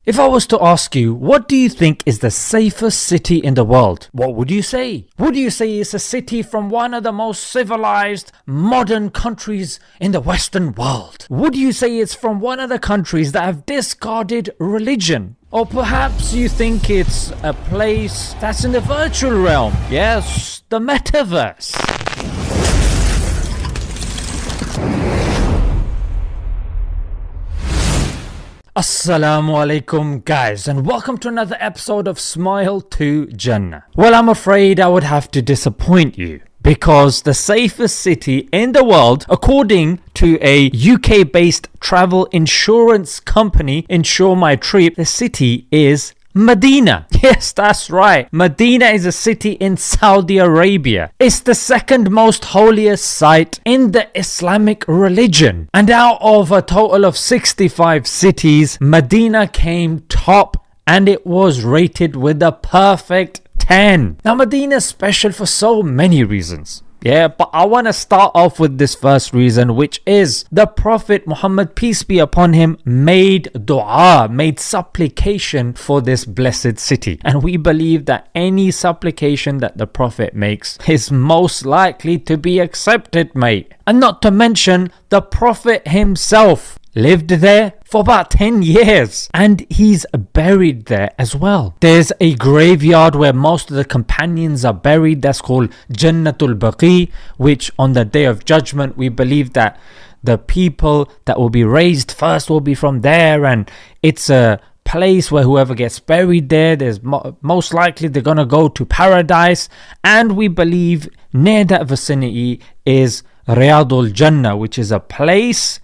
If I was to ask you, what do you think is the safest city in the world? What would you say? Would you say it's a city from one of the most civilized, modern countries in the Western world? Would you say it's from one of the countries that have discarded religion? Or perhaps you think it's a place that's in the virtual realm? Yes, the metaverse. Assalamu alaikum guys, and welcome to another episode of Smile to Jannah. Well, I'm afraid I would have to disappoint you, because the safest city in the world, according to a UK-based travel insurance company, Insure My Trip, the city is Medina. Yes, that's right. Medina is a city in Saudi Arabia. It's the second most holiest site in the Islamic religion. And out of a total of 65 cities, Medina came top and it was rated with a perfect 10. Now, Medina is special for so many reasons. Yeah, but I want to start off with this first reason, which is the Prophet Muhammad, peace be upon him, made dua, made supplication for this blessed city. And we believe that any supplication that the Prophet makes is most likely to be accepted, mate. And not to mention, the Prophet himself lived there for about 10 years and he's buried there as well. There's a graveyard where most of the companions are buried that's called Jannatul Baqi, which on the day of judgment we believe that the people that will be raised first will be from there, and it's a place where whoever gets buried there's most likely they're gonna go to paradise. And we believe near that vicinity is Riyadul Jannah, which is a place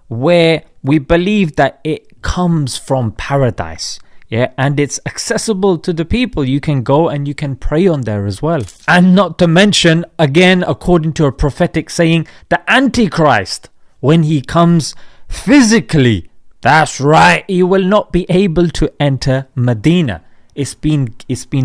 where we believe that it comes from paradise, and it's accessible to the people. You can go and you can pray on there as well. And not to mention, again, according to a prophetic saying, the Antichrist, when he comes physically, that's right, he will not be able to enter Medina. It's been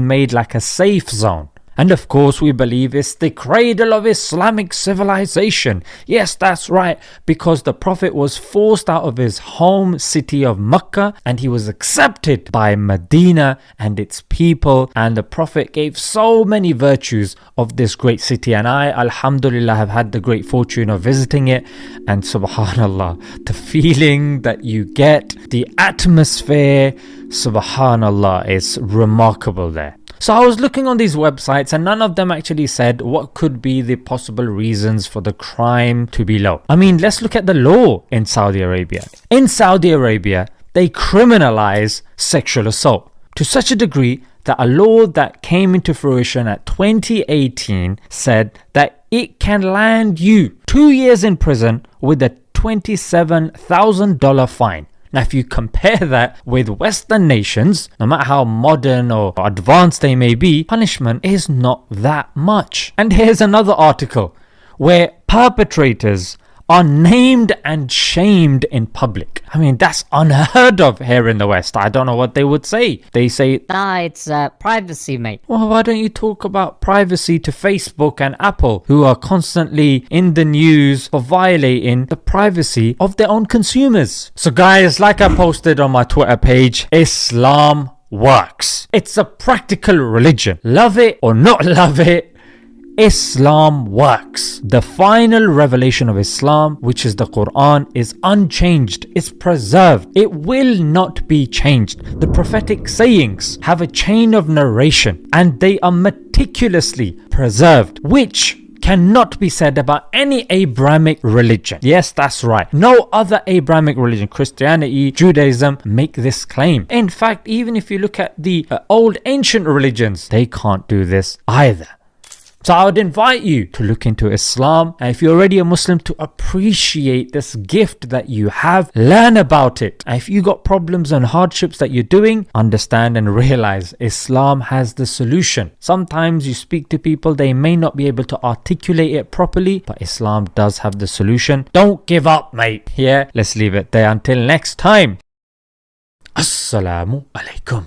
made like a safe zone. And of course, we believe it's the cradle of Islamic civilization. Yes, that's right, because the Prophet was forced out of his home city of Mecca and he was accepted by Medina and its people. And the Prophet gave so many virtues of this great city. And I, alhamdulillah, have had the great fortune of visiting it. And subhanallah, the feeling that you get, the atmosphere, subhanallah, is remarkable there. So I was looking on these websites and none of them actually said what could be the possible reasons for the crime to be low. I mean, let's look at the law in Saudi Arabia. In Saudi Arabia, they criminalize sexual assault to such a degree that a law that came into fruition at 2018 said that it can land you 2 years in prison with a $27,000 fine. Now, if you compare that with Western nations, no matter how modern or advanced they may be, punishment is not that much. And here's another article where perpetrators are named and shamed in public. I mean, that's unheard of here in the West. I don't know what they would say. They say, it's privacy, mate. Well, why don't you talk about privacy to Facebook and Apple, who are constantly in the news for violating the privacy of their own consumers? So guys, like I posted on my Twitter page, Islam works. It's a practical religion. Love it or not love it, Islam works. The final revelation of Islam, which is the Quran, is unchanged. It's preserved. It will not be changed. The prophetic sayings have a chain of narration and they are meticulously preserved, which cannot be said about any Abrahamic religion. Yes, that's right. No other Abrahamic religion, Christianity, Judaism, make this claim. In fact, even if you look at the old ancient religions, they can't do this either. So I would invite you to look into Islam, and if you're already a Muslim, to appreciate this gift that you have, learn about it. And if you got problems and hardships that you're doing, understand and realize Islam has the solution. Sometimes you speak to people, they may not be able to articulate it properly, but Islam does have the solution. Don't give up, mate. Yeah, let's leave it there until next time. Assalamu alaikum.